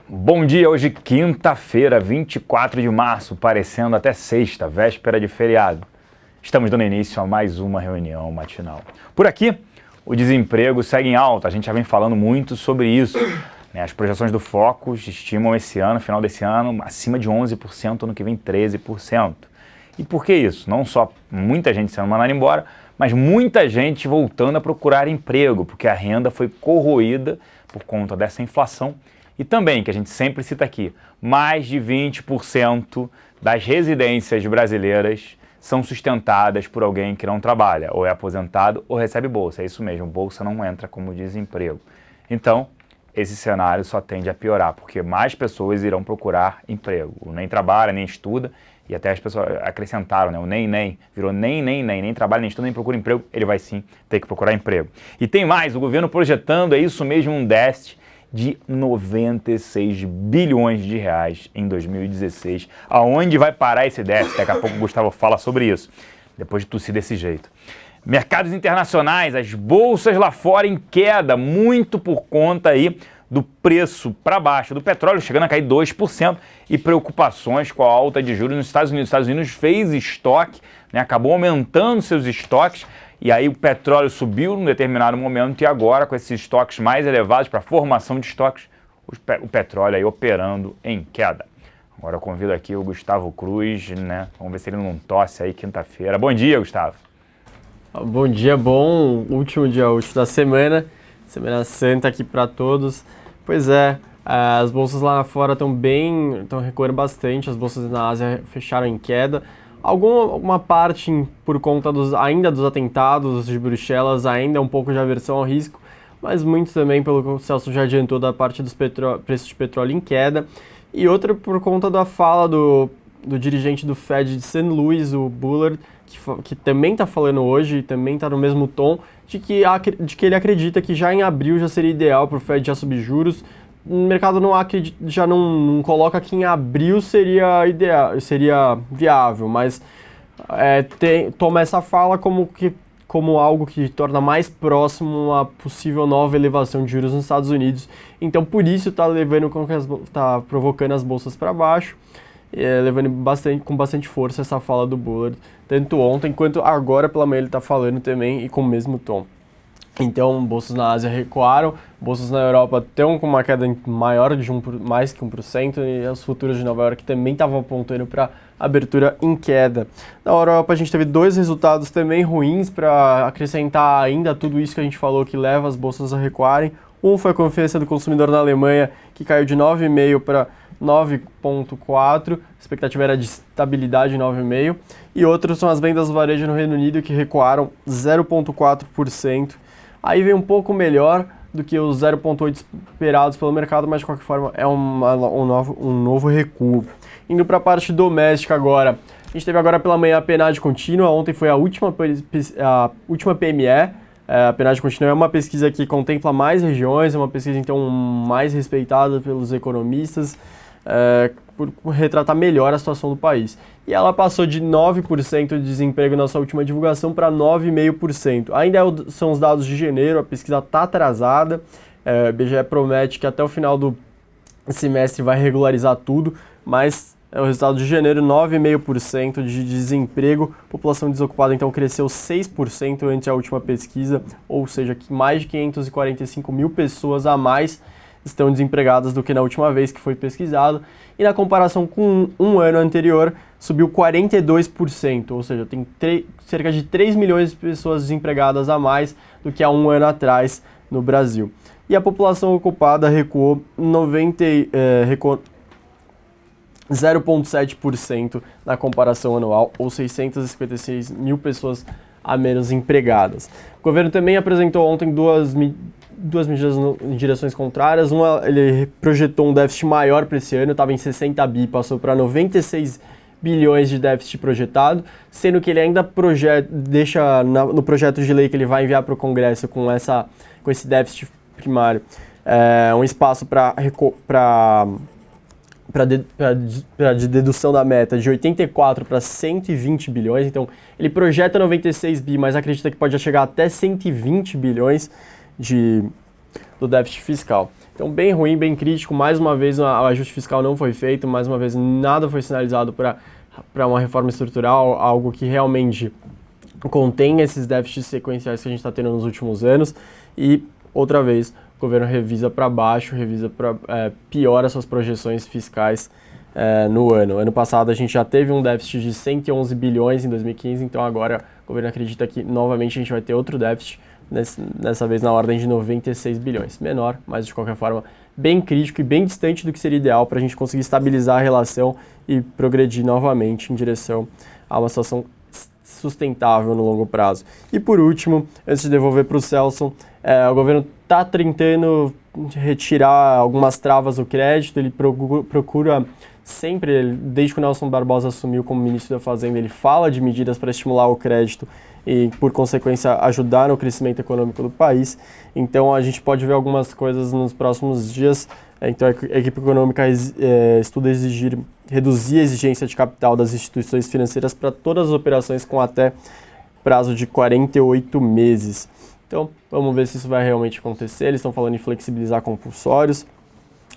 Bom dia, hoje quinta-feira, 24 de março, parecendo até sexta, véspera de feriado. Estamos dando início a mais uma reunião matinal. Por aqui, o desemprego segue em alta, a gente já vem falando muito sobre isso. As projeções do Focus estimam esse ano, final desse ano, acima de 11%, ano que vem 13%. E por que isso? Não só muita gente sendo mandada embora, mas muita gente voltando a procurar emprego, porque a renda foi corroída por conta dessa inflação. E também, que a gente sempre cita aqui, mais de 20% das residências brasileiras são sustentadas por alguém que não trabalha, ou é aposentado ou recebe bolsa. É isso mesmo, bolsa não entra como desemprego. Então, esse cenário só tende a piorar, porque mais pessoas irão procurar emprego. O nem trabalha, nem estuda, e até as pessoas acrescentaram, né? O nem, virou nem trabalha, nem estuda, nem procura emprego, ele vai sim ter que procurar emprego. E tem mais, o governo projetando, é isso mesmo, um déficit de 96 bilhões de reais em 2016. Aonde vai parar esse déficit? Daqui a pouco o Gustavo fala sobre isso, depois de tossir desse jeito. Mercados internacionais, as bolsas lá fora em queda, muito por conta aí do preço para baixo do petróleo, chegando a cair 2%, e preocupações com a alta de juros nos Estados Unidos. Os Estados Unidos fez estoque, né, acabou aumentando seus estoques, e aí o petróleo subiu num determinado momento, e agora com esses estoques mais elevados para formação de estoques, o petróleo aí operando em queda. Agora eu convido aqui o Gustavo Cruz, né? Vamos ver se ele não tosse aí quinta-feira. Bom dia, Gustavo. Bom dia, bom último dia útil da semana santa aqui para todos. Pois é, as bolsas lá fora estão recuando bastante, as bolsas na Ásia fecharam em queda. Alguma parte por conta ainda dos atentados de Bruxelas, ainda um pouco de aversão ao risco, mas muito também pelo que o Celso já adiantou da parte dos preços de petróleo em queda. E outra por conta da fala do dirigente do Fed de St. Louis, o Bullard, que também está falando hoje, e também está no mesmo tom, de que ele acredita que já em abril já seria ideal para o Fed já subir juros. O mercado já não coloca que em abril seria viável, mas toma essa fala como algo que torna mais próximo a possível nova elevação de juros nos Estados Unidos. Então, por isso está provocando as bolsas para baixo, levando com bastante força essa fala do Bullard, tanto ontem quanto agora pela manhã ele está falando também e com o mesmo tom. Então, bolsas na Ásia recuaram, bolsas na Europa estão com uma queda maior de mais que 1%, e as futuras de Nova York também estavam apontando para abertura em queda. Na Europa a gente teve dois resultados também ruins para acrescentar ainda tudo isso que a gente falou que leva as bolsas a recuarem. Um foi a confiança do consumidor na Alemanha, que caiu de 9,5 para 9,4, a expectativa era de estabilidade em 9,5, e outros são as vendas do varejo no Reino Unido, que recuaram 0,4%. Aí vem um pouco melhor do que os 0,8 esperados pelo mercado, mas de qualquer forma é um novo recuo. Indo para a parte doméstica agora, a gente teve agora pela manhã a PNAD contínua, ontem foi a última PME. A PNAD contínua é uma pesquisa que contempla mais regiões, é uma pesquisa então mais respeitada pelos economistas, por retratar melhor a situação do país. E ela passou de 9% de desemprego na sua última divulgação para 9,5%. Ainda são os dados de janeiro, a pesquisa está atrasada, o IBGE promete que até o final do semestre vai regularizar tudo, mas é o resultado de janeiro, 9,5% de desemprego, população desocupada então cresceu 6% ante a última pesquisa, ou seja, que mais de 545 mil pessoas a mais estão desempregadas do que na última vez que foi pesquisado, e na comparação com um ano anterior, subiu 42%, ou seja, tem cerca de 3 milhões de pessoas desempregadas a mais do que há um ano atrás no Brasil. E a população ocupada recuou 0,7% na comparação anual, ou 656 mil pessoas a menos empregadas. O governo também apresentou ontem duas medidas em direções contrárias. Uma, ele projetou um déficit maior para esse ano, estava em 60 bi, passou para 96 bilhões de déficit projetado, sendo que ele ainda deixa no projeto de lei que ele vai enviar para o Congresso com esse déficit primário um espaço para de dedução da meta de 84 para 120 bilhões, então ele projeta 96 bi, mas acredita que pode chegar até 120 bilhões de do déficit fiscal. Então, bem ruim, bem crítico. Mais uma vez, o ajuste fiscal não foi feito. Mais uma vez, nada foi sinalizado para uma reforma estrutural, algo que realmente contém esses déficits sequenciais que a gente está tendo nos últimos anos. E, outra vez, o governo revisa para baixo, piora suas projeções fiscais no ano. Ano passado, a gente já teve um déficit de 111 bilhões em 2015, então agora o governo acredita que, novamente, a gente vai ter outro déficit, dessa vez na ordem de 96 bilhões. Menor, mas de qualquer forma bem crítico e bem distante do que seria ideal para a gente conseguir estabilizar a relação e progredir novamente em direção a uma situação sustentável no longo prazo. E por último, antes de devolver para o Celso, o governo está tentando retirar algumas travas do crédito, ele procura sempre, desde que o Nelson Barbosa assumiu como ministro da Fazenda, ele fala de medidas para estimular o crédito e, por consequência, ajudar no crescimento econômico do país. Então, a gente pode ver algumas coisas nos próximos dias. Então, a equipe econômica estuda reduzir a exigência de capital das instituições financeiras para todas as operações com até prazo de 48 meses. Então, vamos ver se isso vai realmente acontecer. Eles estão falando em flexibilizar compulsórios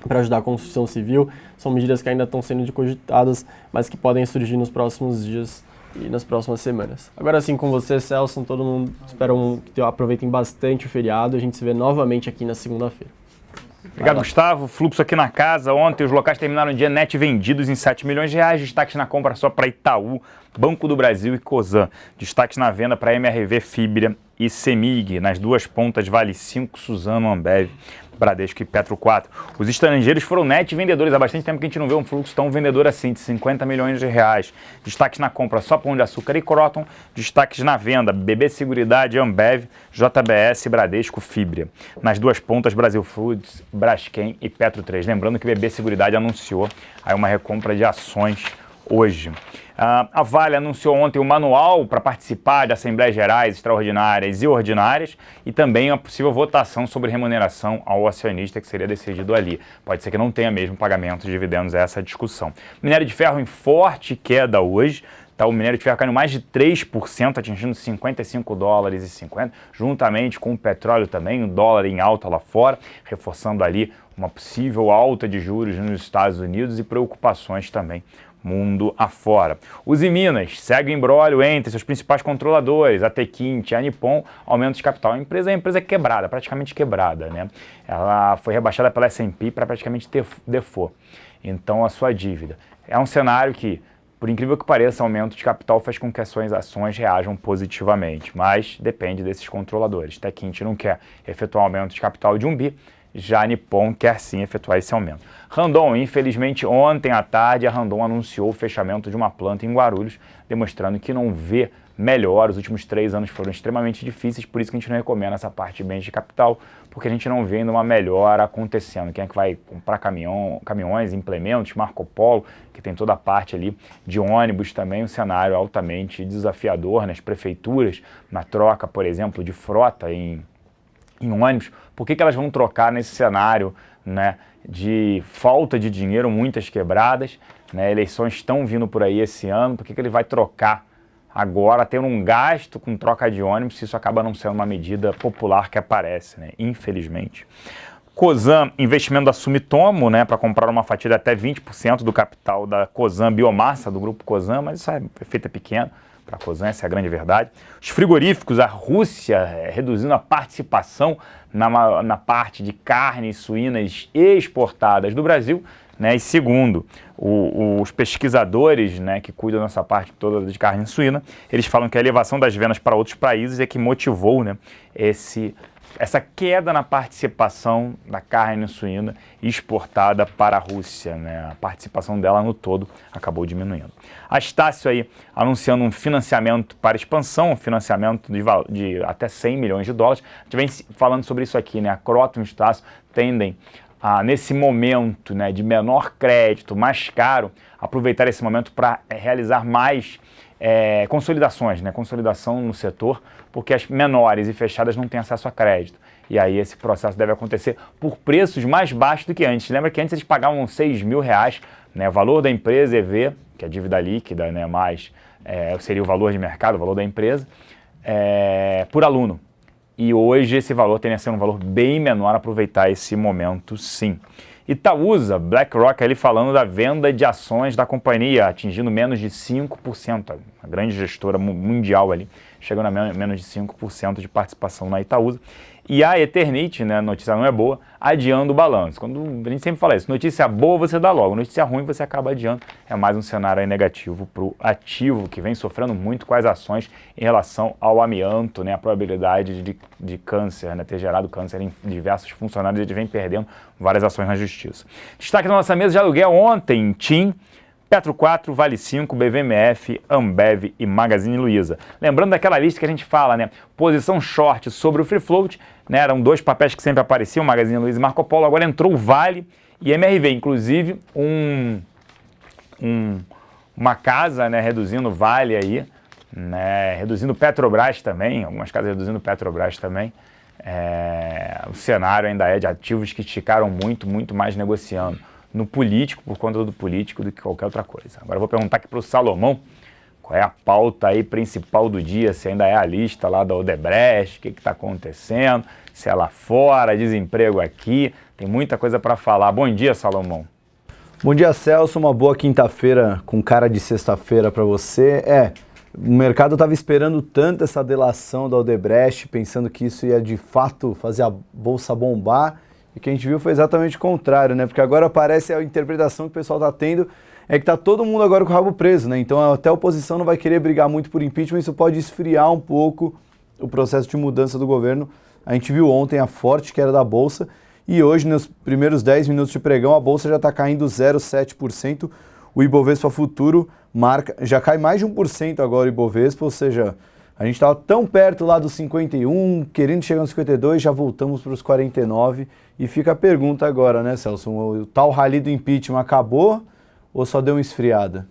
para ajudar a construção civil. São medidas que ainda estão sendo cogitadas, mas que podem surgir nos próximos dias e nas próximas semanas. Agora sim, com você, Celso, todo mundo, espero que aproveitem bastante o feriado. A gente se vê novamente aqui na segunda-feira. Obrigado, Gustavo. Fluxo aqui na casa. Ontem os locais terminaram o dia net vendidos em 7 milhões de reais. Destaques na compra só para Itaú, Banco do Brasil e Cosan. Destaques na venda para MRV, Fibria e Semig. Nas duas pontas, Vale 5, Suzano, Ambev, Bradesco e Petro 4. Os estrangeiros foram net vendedores. Há bastante tempo que a gente não vê um fluxo tão vendedor assim, de 50 milhões de reais. Destaques na compra só Pão de Açúcar e Croton. Destaques na venda, BB Seguridade, Ambev, JBS, Bradesco, Fibria. Nas duas pontas, Brasil Foods, Braskem e Petro 3. Lembrando que BB Seguridade anunciou aí uma recompra de ações hoje. A Vale anunciou ontem o manual para participar de Assembleias Gerais Extraordinárias e Ordinárias e também a possível votação sobre remuneração ao acionista que seria decidido ali. Pode ser que não tenha mesmo pagamento de dividendos, essa discussão. Minério de ferro em forte queda hoje. O minério de ferro caindo mais de 3%, atingindo 55 dólares e 50, juntamente com o petróleo também, o dólar em alta lá fora, reforçando ali uma possível alta de juros nos Estados Unidos e preocupações também mundo afora. Os Minas segue o imbróglio entre seus principais controladores, a Tequinte e a Nippon, aumento de capital. A empresa quebrada, praticamente quebrada, né? Ela foi rebaixada pela S&P para praticamente default. Então, a sua dívida. É um cenário que, por incrível que pareça, aumento de capital faz com que as ações reajam positivamente, mas depende desses controladores. Tequinte não quer efetuar aumento de capital de 1 bi, já a Nippon quer sim efetuar esse aumento. Randon, infelizmente, ontem à tarde, a Randon anunciou o fechamento de uma planta em Guarulhos, demonstrando que não vê melhor. Os últimos 3 anos foram extremamente difíceis, por isso que a gente não recomenda essa parte de bens de capital, porque a gente não vê ainda uma melhora acontecendo. Quem é que vai comprar caminhões, implementos, Marco Polo, que tem toda a parte ali de ônibus também, um cenário altamente desafiador nas prefeituras, na troca, por exemplo, de frota em ônibus. Por que elas vão trocar nesse cenário, né, de falta de dinheiro, muitas quebradas, né, eleições estão vindo por aí esse ano, por que ele vai trocar agora, tendo um gasto com troca de ônibus, se isso acaba não sendo uma medida popular que aparece, né, infelizmente. Cosan, investimento da Sumitomo, né, para comprar uma fatia de até 20% do capital da Cosan Biomassa, do grupo Cosan, mas isso é efeito pequeno. Para a Cosan, essa é a grande verdade. Os frigoríficos, a Rússia reduzindo a participação na parte de carnes suínas exportadas do Brasil, né? E segundo os pesquisadores, né, que cuidam dessa parte toda de carne suína, eles falam que a elevação das vendas para outros países é que motivou, né, essa queda na participação da carne suína exportada para a Rússia, né? A participação dela no todo acabou diminuindo. A Estácio aí anunciando um financiamento para expansão, um financiamento de até 100 milhões de dólares. A gente vem falando sobre isso aqui, né? A Croton e a Estácio tendem a, nesse momento, né, de menor crédito, mais caro, aproveitar esse momento para realizar mais consolidações, né? Consolidação no setor, porque as menores e fechadas não têm acesso a crédito. E aí esse processo deve acontecer por preços mais baixos do que antes. Lembra que antes eles pagavam 6 mil reais, né? O valor da empresa EV, que é a dívida líquida, né, mais seria o valor de mercado, o valor da empresa, por aluno. e hoje esse valor tende a ser um valor bem menor, aproveitar esse momento sim. Itaúsa, BlackRock ali falando da venda de ações da companhia, atingindo menos de 5%, a grande gestora mundial ali, chegando a menos de 5% de participação na Itaúsa. E a Eternit, né, a notícia não é boa, adiando o balanço. Quando a gente sempre fala isso, notícia boa você dá logo, notícia ruim você acaba adiando. É mais um cenário aí negativo para o ativo, que vem sofrendo muito com as ações em relação ao amianto, né, a probabilidade de câncer, né, ter gerado câncer em diversos funcionários, ele vem perdendo várias ações na justiça. Destaque da nossa mesa de aluguel ontem, TIM, Petro 4, Vale 5, BVMF, Ambev e Magazine Luiza. Lembrando daquela lista que a gente fala, né? Posição short sobre o free float, né? Eram dois papéis que sempre apareciam, Magazine Luiza e Marco Polo, agora entrou o Vale e MRV, inclusive uma casa, né, reduzindo o Vale aí, né, reduzindo Petrobras também, algumas casas reduzindo Petrobras também. O cenário ainda é de ativos que esticaram muito mais negociando no político, por conta do político, do que qualquer outra coisa. Agora eu vou perguntar aqui para o Salomão, qual é a pauta aí principal do dia, se ainda é a lista lá da Odebrecht, o que está acontecendo, se é lá fora, desemprego aqui, tem muita coisa para falar. Bom dia, Salomão. Bom dia, Celso, uma boa quinta-feira com cara de sexta-feira para você. O mercado estava esperando tanto essa delação da Odebrecht, pensando que isso ia de fato fazer a bolsa bombar, e o que a gente viu foi exatamente o contrário, né? Porque agora parece a interpretação que o pessoal está tendo é que está todo mundo agora com o rabo preso, né? Então até a oposição não vai querer brigar muito por impeachment, isso pode esfriar um pouco o processo de mudança do governo. A gente viu ontem a forte queda da Bolsa e hoje, nos primeiros 10 minutos de pregão, a Bolsa já está caindo 0,7%. O Ibovespa Futuro já cai mais de 1% agora o Ibovespa, ou seja, a gente estava tão perto lá dos 51, querendo chegar nos 52, já voltamos para os 49. E fica a pergunta agora, né, Celso? O tal rally do impeachment acabou ou só deu uma esfriada?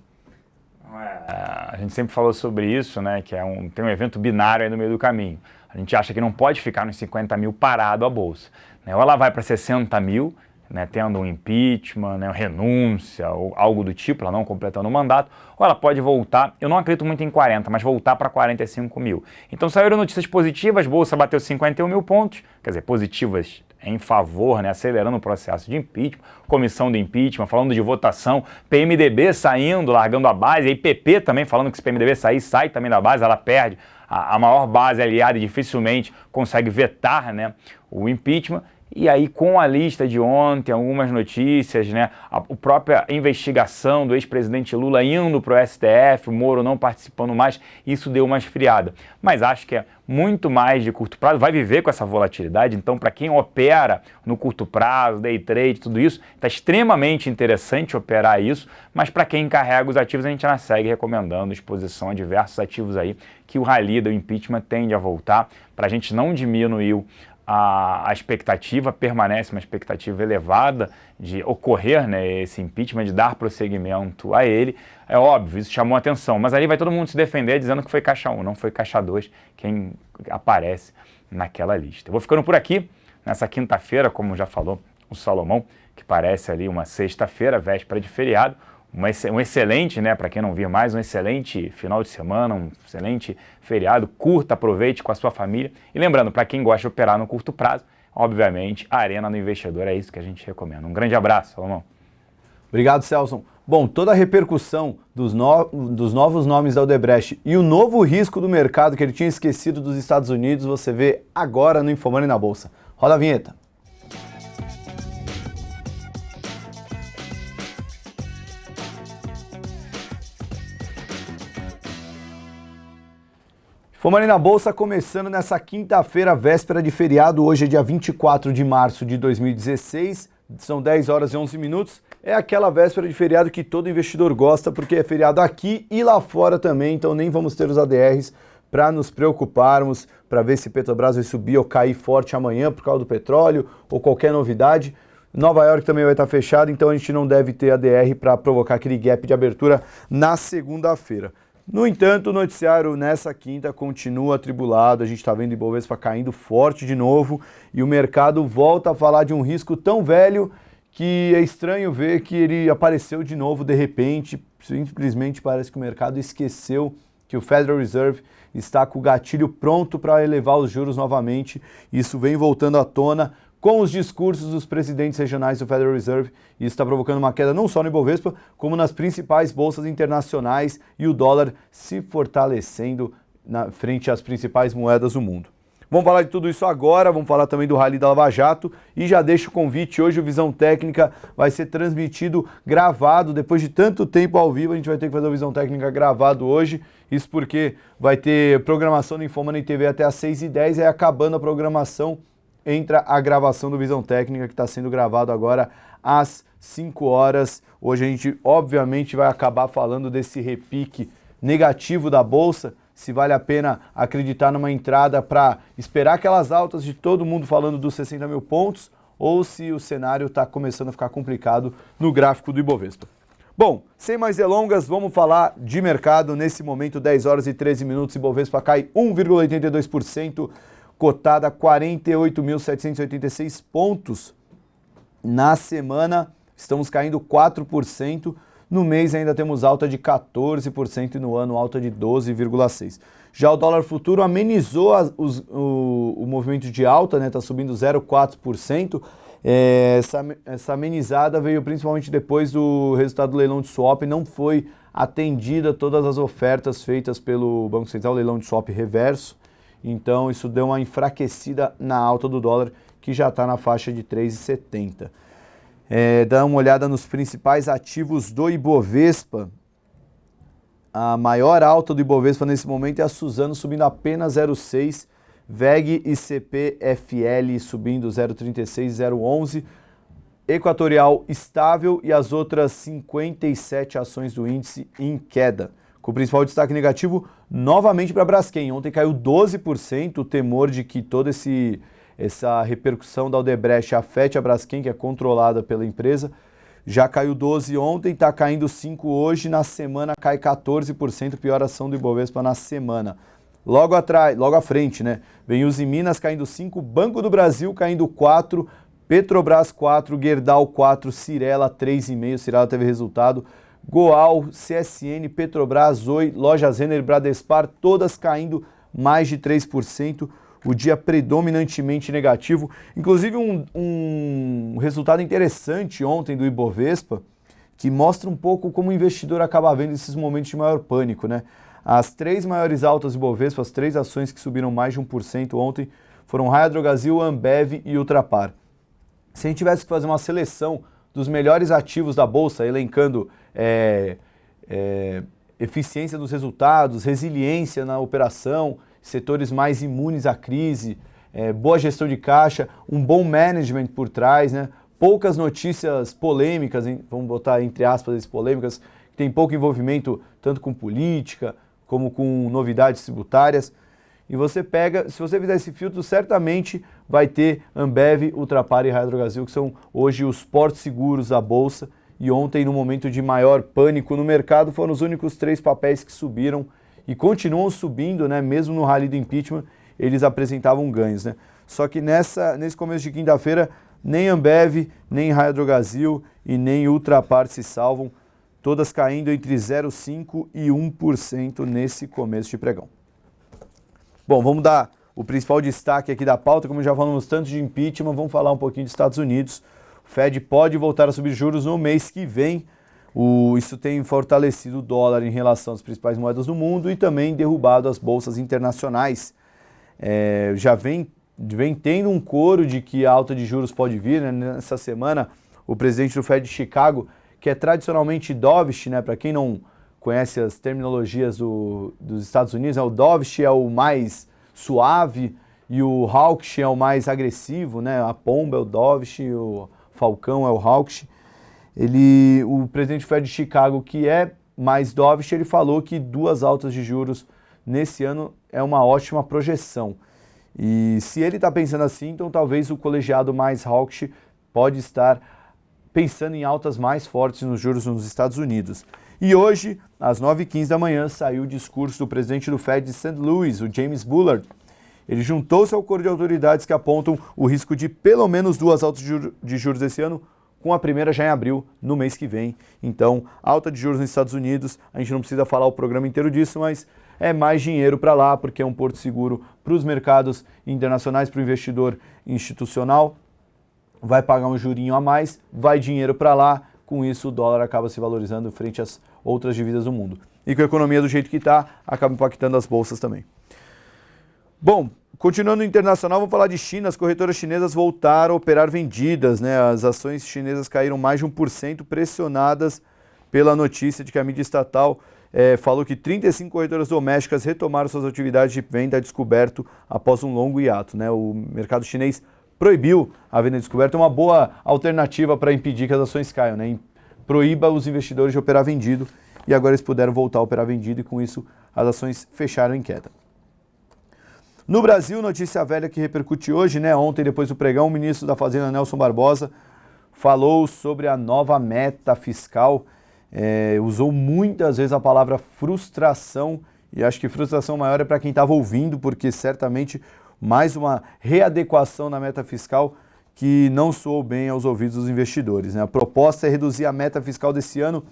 A gente sempre falou sobre isso, né, que tem um evento binário aí no meio do caminho. A gente acha que não pode ficar nos 50 mil parado a Bolsa, né? Ou ela vai para 60 mil, né, tendo um impeachment, né, renúncia ou algo do tipo, ela não completando o mandato, ou ela pode voltar, eu não acredito muito em 40, mas voltar para 45 mil. Então saíram notícias positivas, Bolsa bateu 51 mil pontos, quer dizer, positivas em favor, né, acelerando o processo de impeachment, comissão do impeachment, falando de votação, PMDB saindo, largando a base, e PP também falando que se PMDB sair, sai também da base, ela perde a maior base aliada e dificilmente consegue vetar, né, o impeachment. E aí, com a lista de ontem, algumas notícias, né, a própria investigação do ex-presidente Lula indo para o STF, o Moro não participando mais, isso deu uma esfriada. Mas acho que é muito mais de curto prazo, vai viver com essa volatilidade, então para quem opera no curto prazo, day trade, tudo isso, está extremamente interessante operar isso, mas para quem carrega os ativos, a gente já segue recomendando exposição a diversos ativos aí, que o rally do impeachment tende a voltar, para a gente não diminuir a expectativa, permanece uma expectativa elevada de ocorrer, né, esse impeachment, de dar prosseguimento a ele. É óbvio, isso chamou a atenção, mas ali vai todo mundo se defender dizendo que foi caixa 1, não foi caixa 2 quem aparece naquela lista. Eu vou ficando por aqui, nessa quinta-feira, como já falou o Salomão, que parece ali uma sexta-feira, véspera de feriado, um excelente, né, para quem não viu mais, um excelente final de semana, um excelente feriado, curta, aproveite com a sua família. E lembrando, para quem gosta de operar no curto prazo, obviamente, a Arena do Investidor é isso que a gente recomenda. Um grande abraço, Salomão. Obrigado, Celso. Bom, toda a repercussão dos novos nomes da Odebrecht e o novo risco do mercado que ele tinha esquecido dos Estados Unidos, você vê agora no Infomoney na Bolsa. Roda a vinheta. Infomoney na Bolsa começando nessa quinta-feira, véspera de feriado. Hoje é dia 24 de março de 2016, são 10 horas e 11 minutos. É aquela véspera de feriado que todo investidor gosta, porque é feriado aqui e lá fora também, então nem vamos ter os ADRs para nos preocuparmos, para ver se Petrobras vai subir ou cair forte amanhã por causa do petróleo ou qualquer novidade. Nova York também vai estar fechado, então a gente não deve ter ADR para provocar aquele gap de abertura na segunda-feira. No entanto, o noticiário nessa quinta continua atribulado, a gente está vendo o Ibovespa caindo forte de novo e o mercado volta a falar de um risco tão velho que é estranho ver que ele apareceu de novo de repente. Simplesmente parece que o mercado esqueceu que o Federal Reserve está com o gatilho pronto para elevar os juros novamente. Isso vem voltando à tona com os discursos dos presidentes regionais do Federal Reserve. Isso está provocando uma queda não só no Ibovespa, como nas principais bolsas internacionais e o dólar se fortalecendo frente às principais moedas do mundo. Vamos falar de tudo isso agora, vamos falar também do Rally da Lava Jato e já deixo o convite, hoje o Visão Técnica vai ser transmitido gravado, depois de tanto tempo ao vivo a gente vai ter que fazer o Visão Técnica gravado hoje, isso porque vai ter programação no Infomoney TV até às 6h10, aí acabando a programação entra a gravação do Visão Técnica que está sendo gravado agora às 5 horas. Hoje a gente obviamente vai acabar falando desse repique negativo da Bolsa, se vale a pena acreditar numa entrada para esperar aquelas altas de todo mundo falando dos 60 mil pontos ou se o cenário está começando a ficar complicado no gráfico do Ibovespa. Bom, sem mais delongas, vamos falar de mercado. Nesse momento, 10 horas e 13 minutos, Ibovespa cai 1,82%, cotada a 48.786 pontos. Na semana, estamos caindo 4%. No mês ainda temos alta de 14% e no ano alta de 12,6%. Já o dólar futuro amenizou o movimento de alta, né? Está subindo 0,4%. Essa amenizada veio principalmente depois do resultado do leilão de swap. Não foi atendida todas as ofertas feitas pelo Banco Central, leilão de swap reverso. Então isso deu uma enfraquecida na alta do dólar, que já está na faixa de 3,70. Dá uma olhada nos principais ativos do Ibovespa. A maior alta do Ibovespa nesse momento é a Suzano subindo apenas 0,6, VEG e CPFL subindo 0,36 e 0,11, Equatorial estável e as outras 57 ações do índice em queda. Com o principal destaque negativo novamente para a Braskem. Ontem caiu 12%, o temor de que toda essa repercussão da Odebrecht afete a Braskem, que é controlada pela empresa. Já caiu 12 ontem, está caindo 5 hoje, na semana cai 14%, pior ação do Ibovespa na semana. Logo à frente, né? Vem Uzi Minas caindo 5, Banco do Brasil caindo 4, Petrobras 4, Gerdau 4, Cyrela 3,5, Cyrela teve resultado, Goal, CSN, Petrobras, Oi, Lojas Renner, Bradespar, todas caindo mais de 3%. O dia predominantemente negativo. Inclusive um resultado interessante ontem do Ibovespa, que mostra um pouco como o investidor acaba vendo esses momentos de maior pânico, né? As 3 maiores altas do Ibovespa, as 3 ações que subiram mais de 1% ontem, foram Raia Drogasil, Ambev e Ultrapar. Se a gente tivesse que fazer uma seleção dos melhores ativos da Bolsa, elencando eficiência dos resultados, resiliência na operação, setores mais imunes à crise, boa gestão de caixa, um bom management por trás, né? Poucas notícias polêmicas, vamos botar entre aspas as polêmicas, que tem pouco envolvimento tanto com política como com novidades tributárias. E você pega, se você fizer esse filtro, certamente vai ter Ambev, Ultrapar e Raia Drogasil, que são hoje os portos seguros da Bolsa. E ontem, no momento de maior pânico no mercado, foram os únicos 3 papéis que subiram e continuam subindo, né? Mesmo no rally do impeachment, eles apresentavam ganhos, né? Só que nesse começo de quinta-feira, nem Ambev, nem Raia Drogasil e nem Ultrapar se salvam, todas caindo entre 0,5% e 1% nesse começo de pregão. Bom, vamos dar o principal destaque aqui da pauta, como já falamos tanto de impeachment, vamos falar um pouquinho dos Estados Unidos. O Fed pode voltar a subir juros no mês que vem. Isso tem fortalecido o dólar em relação às principais moedas do mundo e também derrubado as bolsas internacionais. Já vem tendo um coro de que a alta de juros pode vir, né? Nessa semana, o presidente do Fed de Chicago, que é tradicionalmente dovish, né? Para quem não conhece as terminologias dos Estados Unidos, o dovish é o mais suave e o hawkish é o mais agressivo, né? A pomba é o dovish, o falcão é o hawkish. O presidente do Fed de Chicago, que é mais dovish, ele falou que 2 altas de juros nesse ano é uma ótima projeção. E se ele está pensando assim, então talvez o colegiado mais hawkish pode estar pensando em altas mais fortes nos juros nos Estados Unidos. E hoje, às 9h15 da manhã, saiu o discurso do presidente do Fed de St. Louis, o James Bullard. Ele juntou-se ao coro de autoridades que apontam o risco de pelo menos 2 altas de juros esse ano, com a primeira já em abril, no mês que vem. Então, alta de juros nos Estados Unidos, a gente não precisa falar o programa inteiro disso, mas é mais dinheiro para lá, porque é um porto seguro para os mercados internacionais, para o investidor institucional. Vai pagar um jurinho a mais, vai dinheiro para lá, com isso o dólar acaba se valorizando frente às outras divisas do mundo. E com a economia do jeito que está, acaba impactando as bolsas também. Bom, continuando no internacional, vamos falar de China. As corretoras chinesas voltaram a operar vendidas, né? As ações chinesas caíram mais de 1%, pressionadas pela notícia de que a mídia estatal falou que 35 corretoras domésticas retomaram suas atividades de venda a descoberto após um longo hiato, né? O mercado chinês proibiu a venda a descoberto, é uma boa alternativa para impedir que as ações caiam, né? Proíba os investidores de operar vendido, e agora eles puderam voltar a operar vendido e com isso as ações fecharam em queda. No Brasil, notícia velha que repercute hoje, né? Ontem, depois do pregão, o ministro da Fazenda, Nelson Barbosa, falou sobre a nova meta fiscal, usou muitas vezes a palavra frustração, e acho que frustração maior é para quem estava ouvindo, porque certamente mais uma readequação na meta fiscal que não soou bem aos ouvidos dos investidores, né? A proposta é reduzir a meta fiscal desse ano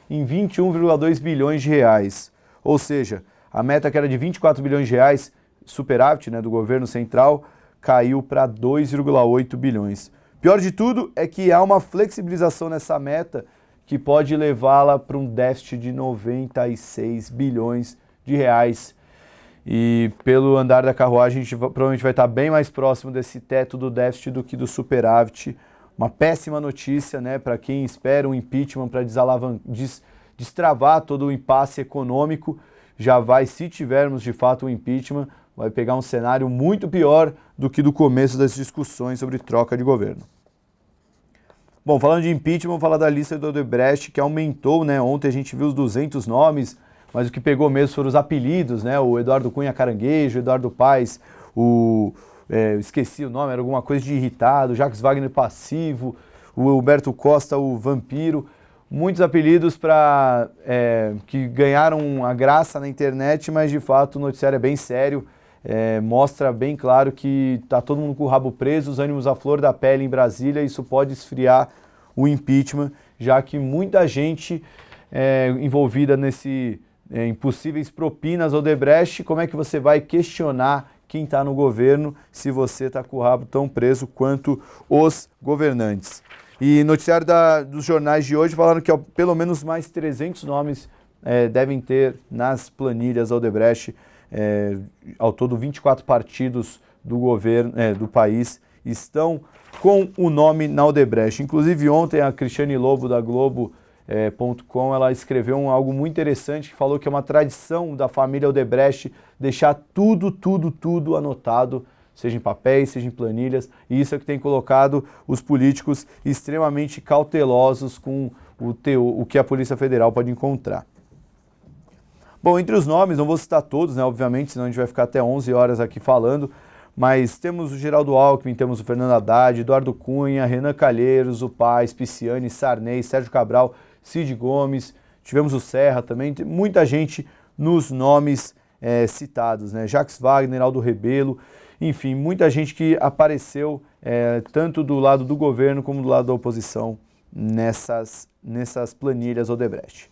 em 21,2 bilhões de reais, ou seja, a meta que era de 24 bilhões de reais, superávit, né, do governo central, caiu para 2,8 bilhões. Pior de tudo é que há uma flexibilização nessa meta que pode levá-la para um déficit de 96 bilhões de reais. E pelo andar da carruagem, a gente provavelmente vai estar bem mais próximo desse teto do déficit do que do superávit. Uma péssima notícia, né, para quem espera um impeachment para destravar todo o impasse econômico. Já vai, se tivermos de fato um impeachment, vai pegar um cenário muito pior do que do começo das discussões sobre troca de governo. Bom, falando de impeachment, vamos falar da lista do Odebrecht, que aumentou, né? Ontem a gente viu os 200 nomes, mas o que pegou mesmo foram os apelidos, né? O Eduardo Cunha Caranguejo, Eduardo Paes, esqueci o nome, era alguma coisa de irritado, Jacques Wagner Passivo, o Humberto Costa, o Vampiro. Muitos apelidos que ganharam a graça na internet, mas de fato o noticiário é bem sério, mostra bem claro que está todo mundo com o rabo preso, os ânimos à flor da pele em Brasília, isso pode esfriar o impeachment, já que muita gente envolvida em possíveis propinas Odebrecht. Como é que você vai questionar quem está no governo se você está com o rabo tão preso quanto os governantes? E noticiário dos jornais de hoje falaram que pelo menos mais 300 nomes devem ter nas planilhas Odebrecht. Ao todo, 24 partidos do governo do país estão com o nome na Odebrecht. Inclusive, ontem a Cristiane Lobo, da Globo.com, ela escreveu algo muito interessante, que falou que é uma tradição da família Odebrecht deixar tudo anotado, seja em papéis, seja em planilhas, e isso é que tem colocado os políticos extremamente cautelosos com o que a Polícia Federal pode encontrar. Bom, entre os nomes, não vou citar todos, né, obviamente, senão a gente vai ficar até 11 horas aqui falando, mas temos o Geraldo Alckmin, temos o Fernando Haddad, Eduardo Cunha, Renan Calheiros, o Paes, Pisciani, Sarney, Sérgio Cabral, Cid Gomes, tivemos o Serra também, tem muita gente nos nomes citados, né, Jacques Wagner, Aldo Rebelo, enfim, muita gente que apareceu tanto do lado do governo como do lado da oposição nessas planilhas Odebrecht.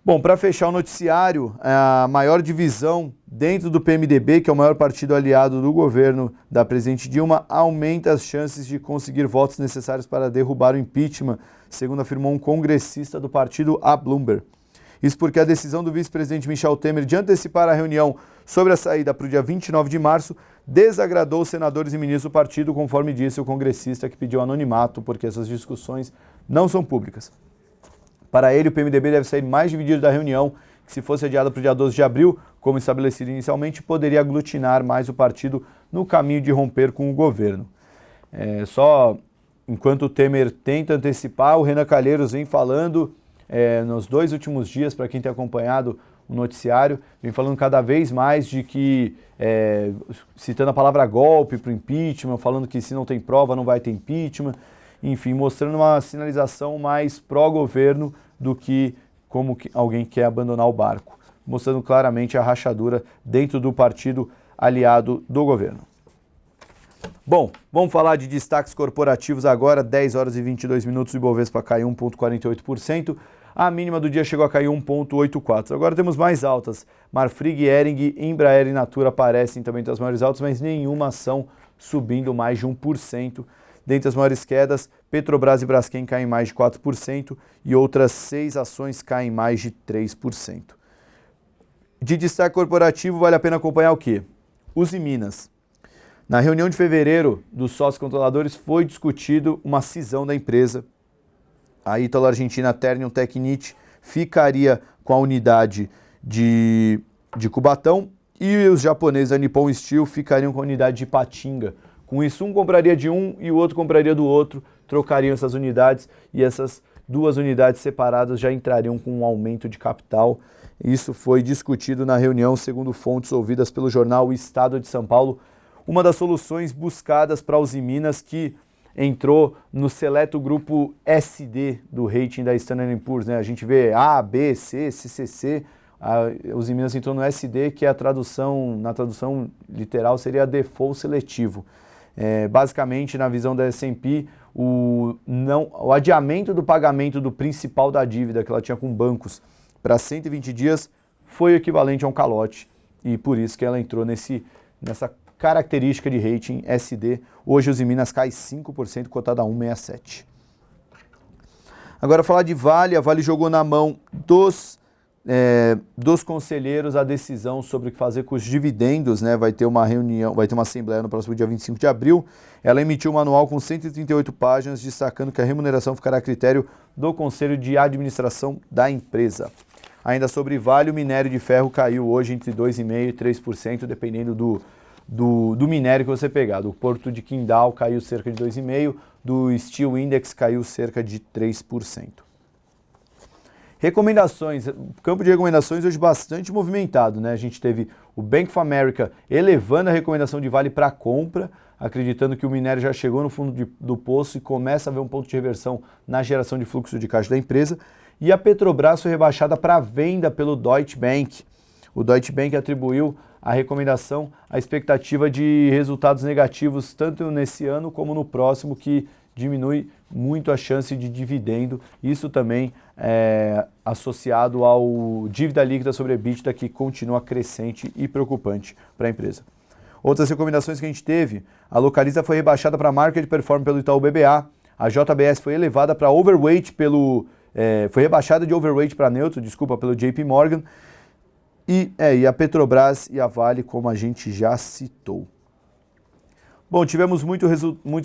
Bom, para fechar o noticiário, a maior divisão dentro do PMDB, que é o maior partido aliado do governo da presidente Dilma, aumenta as chances de conseguir votos necessários para derrubar o impeachment, segundo afirmou um congressista do partido a Bloomberg. Isso porque a decisão do vice-presidente Michel Temer de antecipar a reunião sobre a saída para o dia 29 de março desagradou os senadores e ministros do partido, conforme disse o congressista que pediu anonimato, porque essas discussões não são públicas. Para ele, o PMDB deve sair mais dividido da reunião, que se fosse adiada para o dia 12 de abril, como estabelecido inicialmente, poderia aglutinar mais o partido no caminho de romper com o governo. Só enquanto o Temer tenta antecipar, o Renan Calheiros vem falando nos 2 últimos dias, para quem tem acompanhado o noticiário, vem falando cada vez mais de que, citando a palavra golpe para o impeachment, falando que se não tem prova não vai ter impeachment, enfim, mostrando uma sinalização mais pró-governo do que como alguém quer abandonar o barco, mostrando claramente a rachadura dentro do partido aliado do governo. Bom, vamos falar de destaques corporativos agora, 10 horas e 22 minutos, o Ibovespa caiu 1,48%, A mínima do dia chegou a cair 1,84. Agora temos mais altas. Marfrig, Hering, Embraer e Natura aparecem também entre as maiores altas, mas nenhuma ação subindo mais de 1%. Dentre as maiores quedas, Petrobras e Braskem caem mais de 4% e outras 6 ações caem mais de 3%. De destaque corporativo, vale a pena acompanhar o quê? Usiminas. Na reunião de fevereiro dos sócios controladores foi discutido uma cisão da empresa. A ítalo-argentina Ternium Tecnit ficaria com a unidade de Cubatão e os japoneses da Nippon Steel ficariam com a unidade de Ipatinga. Com isso, um compraria de um e o outro compraria do outro, trocariam essas unidades e essas duas unidades separadas já entrariam com um aumento de capital. Isso foi discutido na reunião, segundo fontes ouvidas pelo jornal O Estado de São Paulo. Uma das soluções buscadas para a Usiminas, que entrou no seleto grupo SD do rating da Standard & Poor's, né? A gente vê A, B, C, CCC, a Usiminas entrou no SD, que é a tradução, na tradução literal seria default seletivo. Basicamente, na visão da S&P, o adiamento do pagamento do principal da dívida que ela tinha com bancos para 120 dias foi equivalente a um calote, e por isso que ela entrou nessa característica de rating SD. Hoje os Usiminas cai 5%, cotada a 1,67. Agora falar de Vale. A Vale jogou na mão dos conselheiros a decisão sobre o que fazer com os dividendos, né? Vai ter uma reunião, vai ter uma assembleia no próximo dia 25 de abril. Ela emitiu um manual com 138 páginas, destacando que a remuneração ficará a critério do Conselho de Administração da empresa. Ainda sobre Vale, o minério de ferro caiu hoje entre 2,5% e 3%, dependendo do minério que você pegar. Do Porto de Qingdao caiu cerca de 2,5%, do Steel Index caiu cerca de 3%. Recomendações, o campo de recomendações hoje bastante movimentado, né? A gente teve o Bank of America elevando a recomendação de Vale para compra, acreditando que o minério já chegou no fundo do poço e começa a ver um ponto de reversão na geração de fluxo de caixa da empresa. E a Petrobras foi rebaixada para venda pelo Deutsche Bank. O Deutsche Bank atribuiu a recomendação à expectativa de resultados negativos tanto nesse ano como no próximo, que diminui muito a chance de dividendo. Isso também é associado ao dívida líquida sobre EBITDA, que continua crescente e preocupante para a empresa. Outras recomendações que a gente teve: a Localiza foi rebaixada para Market Performance pelo Itaú BBA, a JBS foi elevada para Overweight foi rebaixada de Overweight para neutro, pelo JP Morgan, e a Petrobras e a Vale, como a gente já citou. Bom, tivemos muitos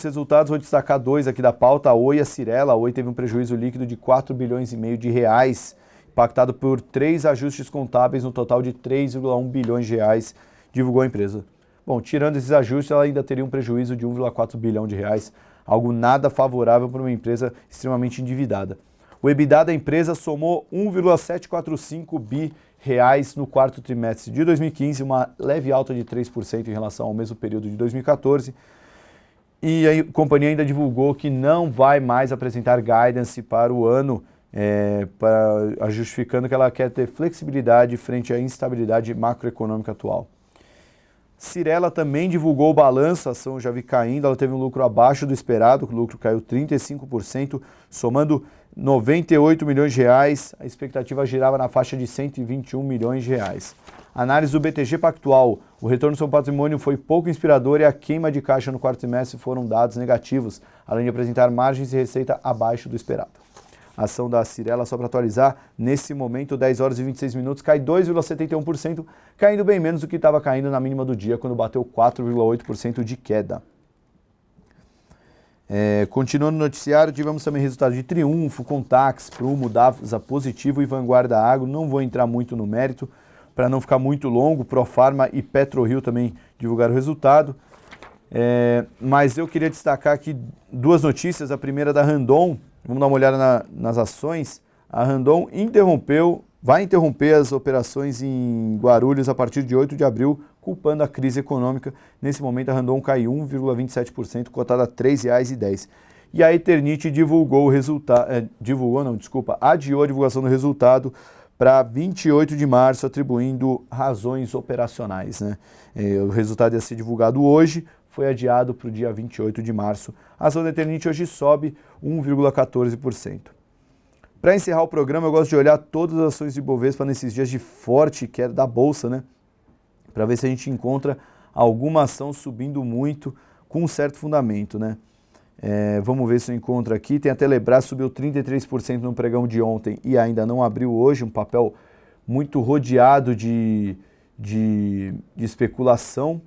resultados, vou destacar dois aqui da pauta: a Oi e a Cyrela. A Oi teve um prejuízo líquido de 4,5 bilhões de reais, impactado por 3 ajustes contábeis no total de 3,1 bilhões de reais, divulgou a empresa. Bom, tirando esses ajustes, ela ainda teria um prejuízo de 1,4 bilhão de reais, algo nada favorável para uma empresa extremamente endividada. O EBITDA da empresa somou 1,745 bi reais no quarto trimestre de 2015, uma leve alta de 3% em relação ao mesmo período de 2014. E a companhia ainda divulgou que não vai mais apresentar guidance para o ano, justificando que ela quer ter flexibilidade frente à instabilidade macroeconômica atual. Cyrela também divulgou o balanço, a ação já vi caindo, ela teve um lucro abaixo do esperado, o lucro caiu 35%, somando 98 milhões de reais, a expectativa girava na faixa de 121 milhões de reais. Análise do BTG Pactual: o retorno sobre patrimônio foi pouco inspirador e a queima de caixa no quarto trimestre foram dados negativos, além de apresentar margens e receita abaixo do esperado. A ação da Cyrela, só para atualizar, nesse momento, 10 horas e 26 minutos, cai 2,71%, caindo bem menos do que estava caindo na mínima do dia, quando bateu 4,8% de queda. Continuando no noticiário, tivemos também resultados de Triunfo, Contax, Prumo, Dasa Positivo e Vanguarda Agro. Não vou entrar muito no mérito, para não ficar muito longo. Profarma e PetroRio também divulgaram o resultado. Mas eu queria destacar aqui duas notícias. A primeira da Randon. Vamos dar uma olhada nas ações. A Randon vai interromper as operações em Guarulhos a partir de 8 de abril, culpando a crise econômica. Nesse momento, a Randon cai 1,27%, cotada a R$ 3,10. E a Eternit adiou a divulgação do resultado para 28 de março, atribuindo razões operacionais, né? O resultado ia ser divulgado hoje, foi adiado para o dia 28 de março. A ação da Eternit hoje sobe 1,14%. Para encerrar o programa, eu gosto de olhar todas as ações de Ibovespa nesses dias de forte queda da Bolsa, né? Para ver se a gente encontra alguma ação subindo muito com um certo fundamento, né? Vamos ver se eu encontro aqui. Tem a Telebrás, subiu 33% no pregão de ontem e ainda não abriu hoje, um papel muito rodeado de especulação.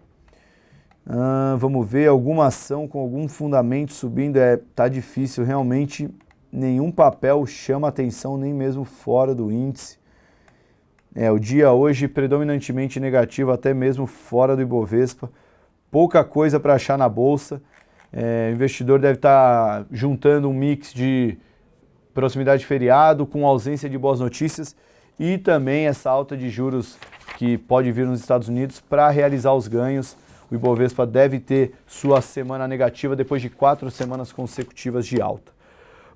Vamos ver alguma ação com algum fundamento subindo. Tá difícil, realmente nenhum papel chama atenção, nem mesmo fora do índice. O dia hoje predominantemente negativo, até mesmo fora do Ibovespa. Pouca coisa para achar na Bolsa. O investidor deve estar juntando um mix de proximidade de feriado com ausência de boas notícias e também essa alta de juros que pode vir nos Estados Unidos para realizar os ganhos. O Ibovespa deve ter sua semana negativa depois de 4 semanas consecutivas de alta.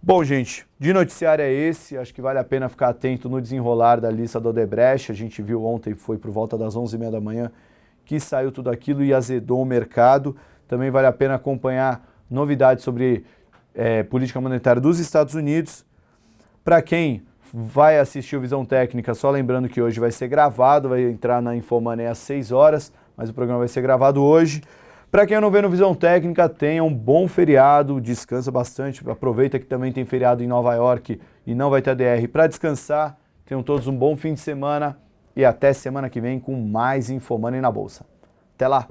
Bom, gente, de noticiário é esse. Acho que vale a pena ficar atento no desenrolar da lista da Odebrecht. A gente viu ontem, foi por volta das 11h30 da manhã, que saiu tudo aquilo e azedou o mercado. Também vale a pena acompanhar novidades sobre política monetária dos Estados Unidos. Para quem vai assistir o Visão Técnica, só lembrando que hoje vai ser gravado, vai entrar na Infomoney às 6 horas, mas o programa vai ser gravado hoje. Para quem não vê no Visão Técnica, tenha um bom feriado, descansa bastante, aproveita que também tem feriado em Nova York e não vai ter ADR para descansar. Tenham todos um bom fim de semana e até semana que vem com mais Infomoney na Bolsa. Até lá!